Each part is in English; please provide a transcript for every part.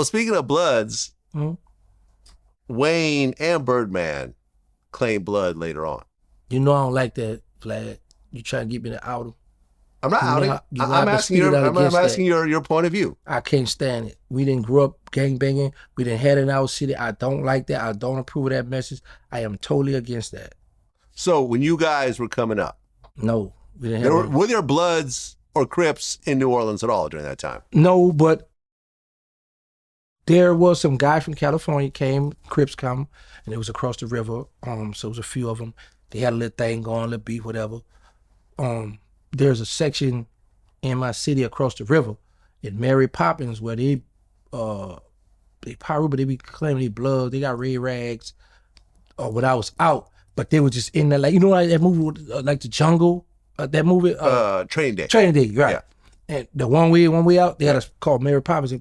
Well, speaking of Bloods, Hmm? Wayne and Birdman claim blood later on. You know I don't like that, Vlad. You trying to get me to out him. I'm not You know outing. how- you know I'm I've been asking speaking out I'm against asking that. your point of view. I can't stand it. We didn't grow up gangbanging. We didn't have it in our city. I don't like that. I don't approve of that message. I am totally against that. So when you guys were coming up, No, we didn't have were there Bloods or Crips in New Orleans at all during that time? No, but there was some guy from California came, Crips come, and it was across the river. So it was a few of them. They had a little thing going, a little beef, whatever. There's a section in my city across the river in Mary Poppins where they pyro, but they be claiming they blood. They got red rags. When I was out, but they were just in there, like, you know, like that movie, like The Jungle, that movie, Training Day. Training Day, right? Yeah. And the one way out, they had a called Mary Poppins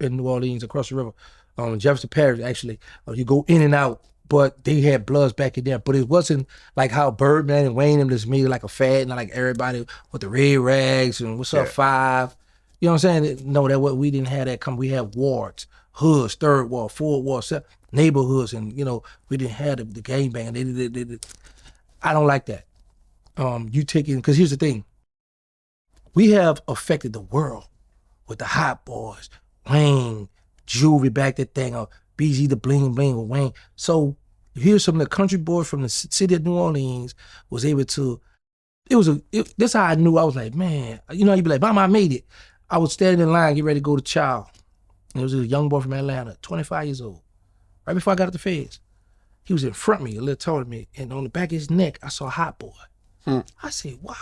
in New Orleans across the river, Jefferson Parish. Actually, you go in and out, but they had bloods back in there. But it wasn't like how Birdman and Wayne them just made it like a fad, and like everybody with the red rags and what's up, Five. You know what I'm saying? No, we didn't have that. We had wards, hoods, third ward, fourth ward, neighborhoods, and you know we didn't have the gangbang. I don't like that. You taking, because here's the thing. We have affected the world with the Hot Boys, Wayne, Juvie back that thing, or BG the Bling Bling with Wayne. So here's some of the country boys from the city of New Orleans was able to, that's how I knew. I was like, man, you know, you'd be like, Mama, I made it. I was standing in line, get ready to go to Child. And it was a young boy from Atlanta, 25 years old. Right before I got out the feds. He was in front of me, a little taller than me, and on the back of his neck, I saw Hot Boy. I said, wow.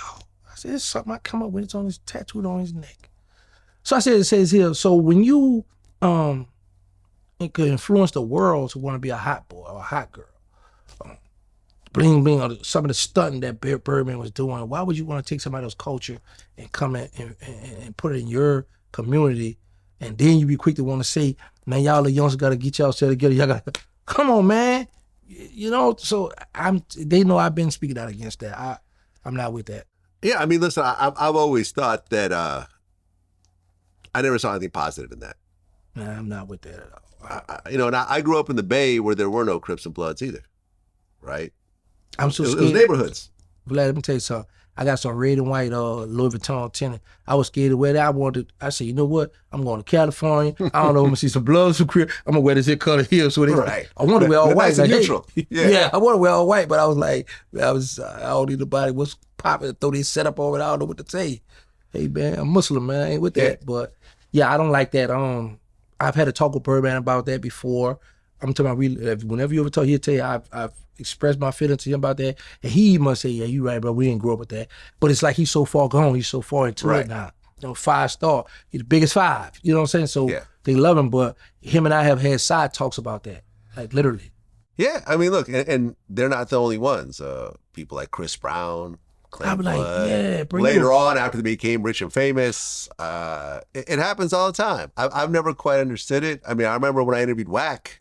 I said, it's something I come up with. It's on his tattooed on his neck. So I said, it says here, so when you it could influence the world to want to be a hot boy or a hot girl, bling bling, or some of the stunting that Birdman was doing, why would you want to take somebody else's culture and come in and put it in your community, and then you be quick to want to say, man, y'all the youngsters got to get y'all set together. Y'all got to, come on, man. You know, so they know I've been speaking out against that. I'm not with that. Yeah, I mean, listen, I've always thought that I never saw anything positive in that. Nah, I'm not with that at all. You know, and I grew up in the Bay where there were no Crips and Bloods either, right? I'm so scared. It was neighborhoods. Vlad, let me tell you something. I got some red and white Louis Vuitton tenant. I was scared to wear that. I said, you know what? I'm going to California. I don't know. I'm going to see some bloods from Crip. I'm going to wear this here color here. So right. I want to wear all white. Nice and like, neutral. Hey, yeah, I want to wear all white, but I was like, I don't need nobody. What's popping? Throw this setup over it. I don't know what to say. Hey, man, I'm Muslim, man. I ain't with that. But yeah, I don't like that. I've had a talk with Birdman about that before. I'm talking about, whenever you ever talk, he'll tell you I've expressed my feelings to him about that. And he must say, yeah, you right, bro. We didn't grow up with that. But it's like he's so far gone. He's so far into it now. You know, 5-star. He's the biggest 5. You know what I'm saying? So they love him, but him and I have had side talks about that. Like literally. Yeah, I mean, look, and they're not the only ones. People like Chris Brown, I'm like, yeah, bring later on, after they became rich and famous, it happens all the time. I've never quite understood it. I mean, I remember when I interviewed Wack,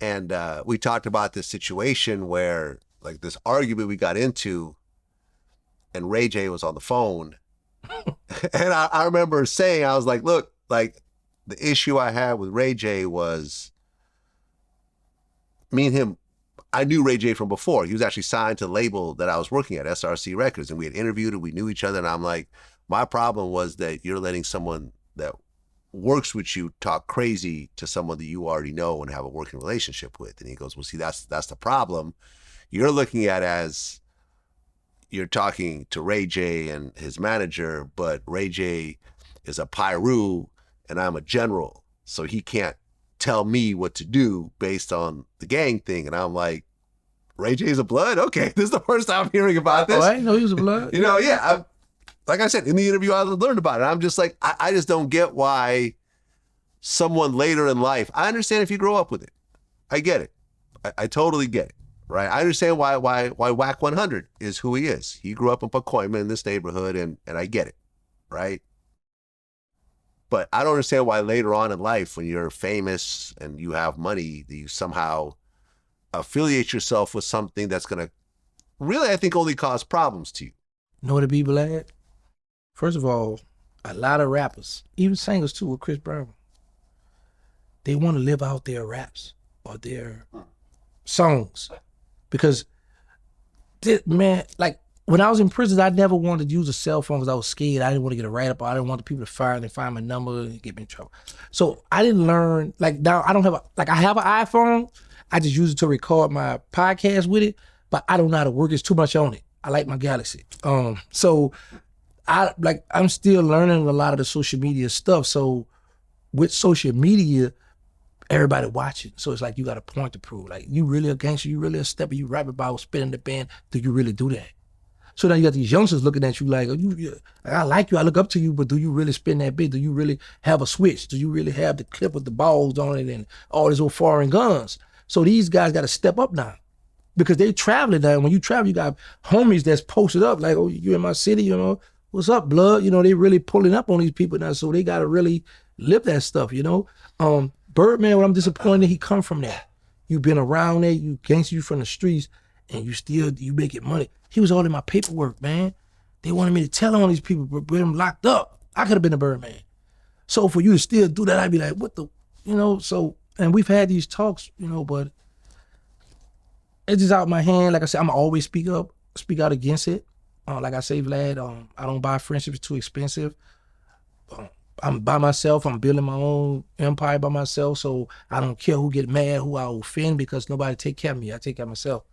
and we talked about this situation where, like, this argument we got into, and Ray J was on the phone. And I remember saying, I was like, look, like, the issue I had with Ray J was, me and him, I knew Ray J from before. He was actually signed to the label that I was working at, SRC Records, and we had interviewed and we knew each other. And I'm like, my problem was that you're letting someone that works with you talk crazy to someone that you already know and have a working relationship with. And he goes, well, see, that's the problem. You're looking at as you're talking to Ray J and his manager, but Ray J is a Pyru and I'm a general, so he can't tell me what to do based on the gang thing. And I'm like, Ray J's a Blood? Okay, this is the first time I'm hearing about this. Oh, I didn't know he was a Blood. You know, yeah. Like I said, in the interview, I learned about it. I'm just like, I just don't get why someone later in life, I understand if you grow up with it. I get it. I totally get it, right? I understand why Wack 100 is who he is. He grew up in Pacoima in this neighborhood, and I get it, right? But I don't understand why later on in life, when you're famous and you have money, that you somehow affiliate yourself with something that's going to really, I think, only cause problems to you. You know what it be, Vlad? First of all, a lot of rappers, even singers too, with Chris Brown, they want to live out their raps or their songs. Because, man, like, when I was in prison, I never wanted to use a cell phone because I was scared. I didn't want to get a write-up. I didn't want the people to fire and find my number and get me in trouble. So I didn't learn, like, now I don't have I have an iPhone. I just use it to record my podcast with it, but I don't know how to work. It's too much on it. I like my Galaxy. So I'm still learning a lot of the social media stuff. So with social media, everybody watching. So it's like you got a point to prove. Like, you really a gangster, you really a stepper, you rap about spinning the band. Do you really do that? So now you got these youngsters looking at you like, I like you, I look up to you, but do you really spin that bit? Do you really have a switch? Do you really have the clip with the balls on it and all these old foreign guns? So these guys got to step up now because they traveling now. When you travel, you got homies that's posted up like, oh, you in my city, you know, what's up, blood? You know, they really pulling up on these people now. So they got to really live that stuff, you know? Birdman, what I'm disappointed, he come from that. You been around there, you gangster, you from the streets, and you making money. He was all in my paperwork, man. They wanted me to tell on these people, but them locked up. I could have been a Birdman. So for you to still do that, I'd be like, what the, you know? So, and we've had these talks, you know, but it's just out of my hand. Like I said, I'm always speak out against it. Like I say, Vlad, I don't buy friendships, it's too expensive. I'm by myself. I'm building my own empire by myself. So I don't care who get mad, who I offend, because nobody take care of me. I take care of myself.